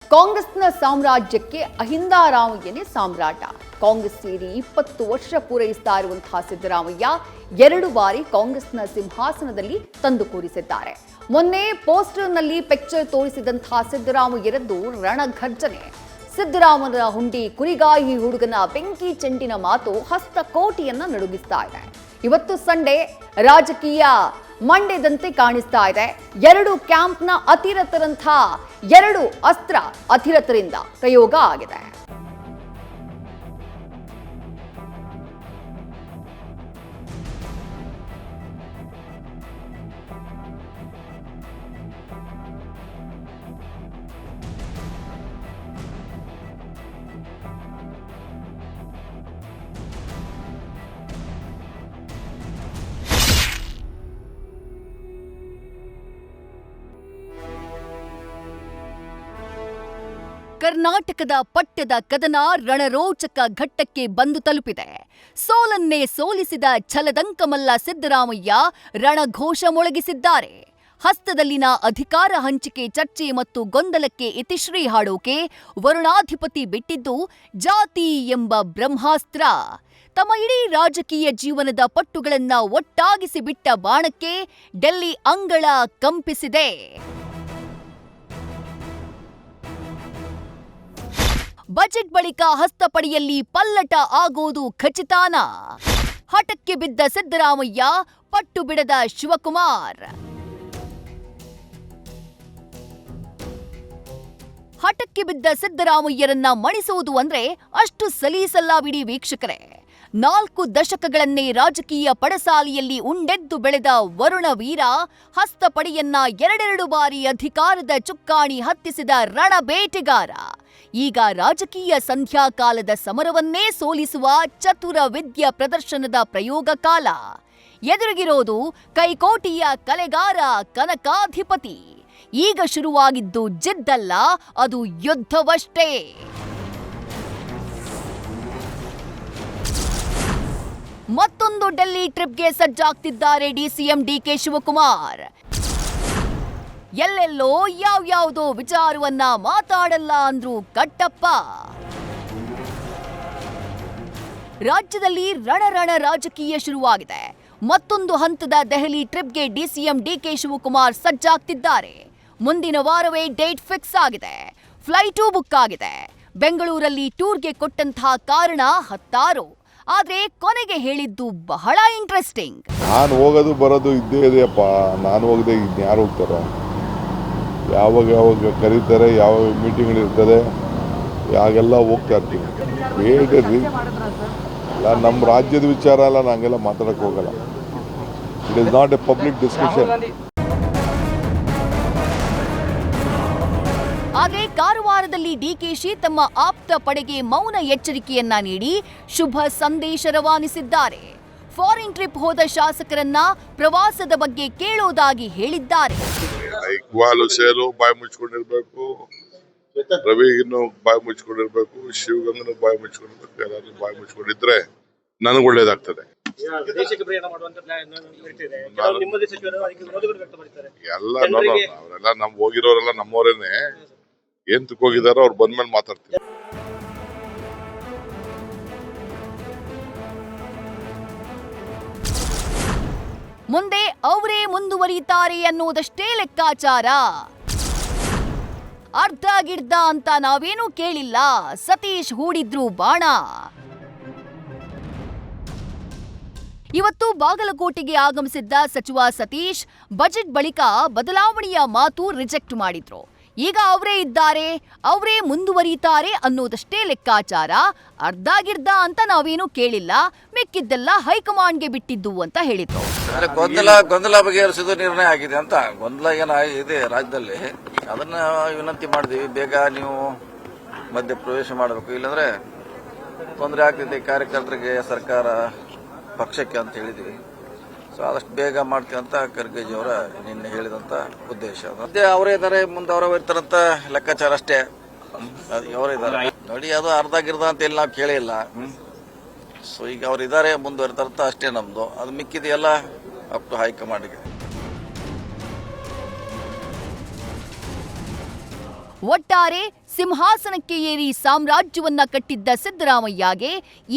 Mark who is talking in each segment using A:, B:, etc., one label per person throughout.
A: ಕಾಂಗ್ರೆಸ್ನ ಸಾಮ್ರಾಜ್ಯಕ್ಕೆ ಅಹಿಂದಾರಾಮಯ್ಯನೇ ಸಾಮ್ರಾಟ. ಕಾಂಗ್ರೆಸ್ ಸೇರಿ 20 ವರ್ಷ ಪೂರೈಸ್ತಾ ಇರುವಂತಹ ಸಿದ್ದರಾಮಯ್ಯ 2 ಬಾರಿ ಕಾಂಗ್ರೆಸ್ನ ಸಿಂಹಾಸನದಲ್ಲಿ ತಂದು ಕೂರಿಸಿದ್ದಾರೆ. ಮೊನ್ನೆ ಪೋಸ್ಟರ್ನಲ್ಲಿ ಪಿಕ್ಚರ್ ತೋರಿಸಿದಂತಹ ಸಿದ್ದರಾಮಯ್ಯರದ್ದು ರಣಘರ್ಜನೆ. ಸಿದ್ದರಾಮಯ್ಯನ ಹುಂಡಿ ಕುರಿಗಾಯಿ ಹುಡುಗನ ಬೆಂಕಿ ಚೆಂಡಿನ ಮಾತು ಹಸ್ತಕೋಟಿಯನ್ನ ನಡುಗಿಸ್ತಾ ಇದೆ. ಇವತ್ತು ಸಂಡೇ ರಾಜಕೀಯ ಮಂಡ್ಯದಂತೆ ಕಾಣಿಸ್ತಾ ಇದೆ. 2 ಕ್ಯಾಂಪ್ನ ಅತಿರಥರಂಥ 2 ಅಸ್ತ್ರ ಅತಿರಥರಿಂದ ಪ್ರಯೋಗ ಆಗಿದೆ. ಕರ್ನಾಟಕದ ಪಟ್ಟದ ಕದನ ರಣರೋಚಕ ಘಟ್ಟಕ್ಕೆ ಬಂದು ತಲುಪಿದೆ. ಸೋಲನ್ನೇ ಸೋಲಿಸಿದ ಛಲದಂಕಮಲ್ಲ ಸಿದ್ದರಾಮಯ್ಯ ರಣಘೋಷ ಮೊಳಗಿಸಿದ್ದಾರೆ. ಹಸ್ತದಲ್ಲಿನ ಅಧಿಕಾರ ಹಂಚಿಕೆ ಚರ್ಚೆ ಮತ್ತು ಗೊಂದಲಕ್ಕೆ ಇತಿಶ್ರೀ ಹಾಡೋಕೆ ವರುಣಾಧಿಪತಿ ಬಿಟ್ಟಿದ್ದು ಜಾತಿ ಎಂಬ ಬ್ರಹ್ಮಾಸ್ತ್ರ. ತಮ್ಮ ಇಡೀ ರಾಜಕೀಯ ಜೀವನದ ಪಟ್ಟುಗಳನ್ನ ಒಟ್ಟಾಗಿಸಿ ಬಿಟ್ಟ ಬಾಣಕ್ಕೆ ಡೆಲ್ಲಿ ಅಂಗಳ ಕಂಪಿಸಿದೆ. ಬಜೆಟ್ ಬಳಿಕ ಹಸ್ತಪಡಿಯಲ್ಲಿ ಪಲ್ಲಟ ಆಗೋದು ಖಚಿತಾನ? ಹಠಕ್ಕೆ ಬಿದ್ದ ಸಿದ್ದರಾಮಯ್ಯ, ಪಟ್ಟು ಬಿಡದ ಶಿವಕುಮಾರ್. ಹಠಕ್ಕೆ ಬಿದ್ದ ಸಿದ್ದರಾಮಯ್ಯರನ್ನ ಮಣಿಸೋದು ಅಂದ್ರೆ ಅಷ್ಟು ಸಲೀಸಲ್ಲ ಬಿಡಿ ವೀಕ್ಷಕರೇ. 4 ದಶಕಗಳನ್ನೇ ರಾಜಕೀಯ ಪಡಸಾಲಿಯಲ್ಲಿ ಉಂಡೆದ್ದು ಬೆಳೆದ ವರುಣ ವೀರ ಹಸ್ತಪಡಿಯನ್ನ 2 ಬಾರಿ ಅಧಿಕಾರದ ಚುಕ್ಕಾಣಿ ಹತ್ತಿಸಿದ ರಣಬೇಟೆಗಾರ. ಈಗ ರಾಜಕೀಯ ಸಂಧ್ಯಾಕಾಲದ ಸಮರವನ್ನೇ ಸೋಲಿಸುವ ಚತುರ ವಿದ್ಯಾ ಪ್ರದರ್ಶನದ ಪ್ರಯೋಗ ಕಾಲ. ಎದುರಿಗಿರೋದು ಕೈಕೋಟಿಯ ಕಲೆಗಾರ ಕನಕಾಧಿಪತಿ. ಈಗ ಶುರುವಾಗಿದ್ದು ಜಿದ್ದಲ್ಲ, ಅದು ಯುದ್ಧವಷ್ಟೇ. ಮತ್ತೊಂದು ಡೆಲ್ಲಿ ಟ್ರಿಪ್ಗೆ ಸಜ್ಜಾಗ್ತಿದ್ದಾರೆ ಡಿಸಿಎಂ ಡಿಕೆ ಶಿವಕುಮಾರ್. ಎಲ್ಲೆಲ್ಲೋ ಯಾವ್ಯಾವುದೋ ವಿಚಾರವನ್ನ ಮಾತಾಡಲ್ಲ ಅಂದ್ರು ಕಟ್ಟಪ್ಪ. ರಾಜ್ಯದಲ್ಲಿ ರಣ ರಾಜಕೀಯ ಶುರುವಾಗಿದೆ. ಮತ್ತೊಂದು ಹಂತದ ದೆಹಲಿ ಟ್ರಿಪ್ಗೆ ಡಿಸಿಎಂ ಡಿಕೆ ಶಿವಕುಮಾರ್ ಸಜ್ಜಾಗ್ತಿದ್ದಾರೆ. ಮುಂದಿನ ವಾರವೇ ಡೇಟ್ ಫಿಕ್ಸ್ ಆಗಿದೆ. ಫ್ಲೈಟೂ ಬುಕ್ ಆಗಿದೆ. ಬೆಂಗಳೂರಲ್ಲಿ ಟೂರ್ಗೆ ಕೊಟ್ಟಂತಹ ಕಾರಣ 10. ಆದ್ರೆ ಕೊನೆಗೆ ಹೇಳಿದ್ದು ಬಹಳ ಇಂಟ್ರೆಸ್ಟಿಂಗ್.
B: ನಾನು ಹೋಗೋದು ಬರೋದು ಇದ್ದೇ ಇದೆಯಪ್ಪ. ನಾನು ಹೋಗದೆ ಇನ್ಯಾರು ಹೋಗ್ತಾರೆ? ಯಾವಾಗ ಕರೀತಾರೆ, ಯಾವ ಮೀಟಿಂಗ್ಗಳಿರ್ತದೆ, ಯಾಗೆಲ್ಲ ಹೋಗ್ತಾ ಇರ್ತೀವಿ. ಬೇಡ್ರಿ, ಇಲ್ಲ ನಮ್ಮ ರಾಜ್ಯದ ವಿಚಾರ ಅಲ್ಲ, ನಂಗೆಲ್ಲ ಮಾತಾಡಕ್ಕೆ ಹೋಗಲ್ಲ. It is not A public discussion.
A: ಆದರೆ ಕಾರವಾರದಲ್ಲಿ ಡಿಕೆಶಿ ತಮ್ಮ ಆಪ್ತ ಪಡೆಗೆ ಮೌನ ಎಚ್ಚರಿಕೆಯನ್ನ ನೀಡಿ ಶುಭ ಸಂದೇಶ ರವಾನಿಸಿದ್ದಾರೆ. ಫಾರಿನ್ ಟ್ರಿಪ್ ಹೋದ ಶಾಸಕರನ್ನ ಪ್ರವಾಸದ ಬಗ್ಗೆ ಕೇಳೋದಾಗಿ ಹೇಳಿದ್ದಾರೆ.
B: ಇಕ್ಬಾಲ್ ಹುಸೇನು ಬಾಯಿ ಮುಚ್ಕೊಂಡಿರ್ಬೇಕು, ರವಿಗಿನ್ನು ಬಾಯಿ ಮುಚ್ಕೊಂಡಿರ್ಬೇಕು, ಶಿವಗಂಗನು ಬಾಯಿ ಮುಚ್ಕೊಂಡಿರ್ಬೇಕು. ಎಲ್ಲರೂ ಬಾಯಿ ಮುಚ್ಕೊಂಡಿದ್ರೆ ನನಗೆ ಒಳ್ಳೇದಾಗ್ತದೆ. ಎಲ್ಲ ಅವರೆಲ್ಲ ನಮ್ ಹೋಗಿರೋರೆಲ್ಲ ನಮ್ಮವರೇನೆ. ಏಂತಕ್ಕೆ ಹೋಗಿದಾರೋ ಅವ್ರು ಬಂದ್ಮೇಲೆ ಮಾತಾಡ್ತೀವಿ.
A: ಮುಂದೆ ಅವರೇ ಮುಂದುವರಿತಾರೆ ಅನ್ನೋದಷ್ಟೇ ಲೆಕ್ಕಾಚಾರ. ಅರ್ಧ ಗಿರ್ಧ ಅಂತ ನಾವೇನೂ ಕೇಳಿಲ್ಲ. ಸತೀಶ್ ಹೂಡಿದ್ರು ಬಾಣ. ಇವತ್ತು ಬಾಗಲಕೋಟೆಗೆ ಆಗಮಿಸಿದ್ದ ಸಚಿವ ಸತೀಶ್ ಬಜೆಟ್ ಬಳಿಕ ಬದಲಾವಣೆಯ ಮಾತು ರಿಜೆಕ್ಟ್ ಮಾಡಿದ್ರು. ಈಗ ಅವರೇ ಇದ್ದಾರೆ, ಅವರೇ ಮುಂದುವರಿತಾರೆ ಅನ್ನೋದಷ್ಟೇ ಲೆಕ್ಕಾಚಾರ. ಅರ್ಧ ಗಿರ್ಧ ಅಂತ ನಾವೇನು ಕೇಳಿಲ್ಲ, ಮಿಕ್ಕಿದ್ದೆಲ್ಲ ಹೈಕಮಾಂಡ್ಗೆ ಬಿಟ್ಟಿದ್ದು ಅಂತ ಹೇಳಿದ್ರು.
C: ಗೊಂದಲ ಬಗೆಹರಿಸೋದು ನಿರ್ಣಯ ಆಗಿದೆ ಅಂತ. ಗೊಂದಲ ಏನಾಗಿದೆ ರಾಜ್ಯದಲ್ಲಿ, ಅದನ್ನ ವಿನಂತಿ ಮಾಡಿದೀವಿ. ಬೇಗ ನೀವು ಮಧ್ಯ ಪ್ರವೇಶ ಮಾಡಬೇಕು, ಇಲ್ಲಾಂದ್ರೆ ತೊಂದರೆ ಆಗ್ತಿದೆ ಕಾರ್ಯಕರ್ತರಿಗೆ, ಸರ್ಕಾರ ಪಕ್ಷಕ್ಕೆ ಅಂತ ಹೇಳಿದೀವಿ. ಸೊ ಆದಷ್ಟು ಬೇಗ ಮಾಡ್ತೀವಿ ಅಂತ ಖರ್ಗೆಜಿ ಅವರ ನಿನ್ನೆ ಹೇಳಿದಂತ ಉದ್ದೇಶ. ಮತ್ತೆ ಅವರೇ ಇದ್ದಾರೆ, ಮುಂದೆ ಅವರೇ ಇರ್ತಾರಂತ ಲೆಕ್ಕಾಚಾರ ಅಷ್ಟೇ. ಅವರೇ ಇದ್ದಾರೆ ನೋಡಿ, ಅದು ಅರ್ಧ ಗಿರ್ಧ ಅಂತ ಎಲ್ಲಿ ನಾವು ಕೇಳಿಲ್ಲ. ಸೊ ಈಗ ಅವ್ರು ಇದ್ದಾರೆ, ಮುಂದುವರಿತಾರಂತ ಅಷ್ಟೇ ನಮ್ದು. ಅದು ಮಿಕ್ಕಿದೆಯಲ್ಲ ಅಪ್ ಟು ಹೈಕಮಾಂಡ್ಗೆ.
A: ಒಟ್ಟಾರೆ ಸಿಂಹಾಸನಕ್ಕೆ ಏರಿ ಸಾಮ್ರಾಜ್ಯವನ್ನ ಕಟ್ಟಿದ್ದ ಸಿದ್ದರಾಮಯ್ಯಗೆ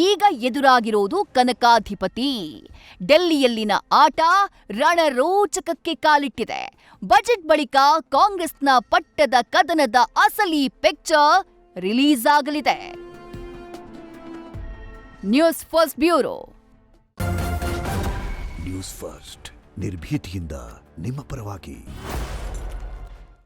A: ಈಗ ಎದುರಾಗಿರೋದು ಕನಕಾಧಿಪತಿ. ಡೆಲ್ಲಿಯಲ್ಲಿನ ಆಟ ರಣರೋಚಕಕ್ಕೆ ಕಾಲಿಟ್ಟಿದೆ. ಬಜೆಟ್ ಬಳಿಕ ಕಾಂಗ್ರೆಸ್ನ ಪಟ್ಟದ ಕದನದ ಅಸಲಿ ಪಿಕ್ಚರ್ ರಿಲೀಸ್ ಆಗಲಿದೆ. News first bureau.
D: News first ನಿರ್ಭೀತಿಯಿಂದ ನಿಮ್ಮ ಪರವಾಗಿ.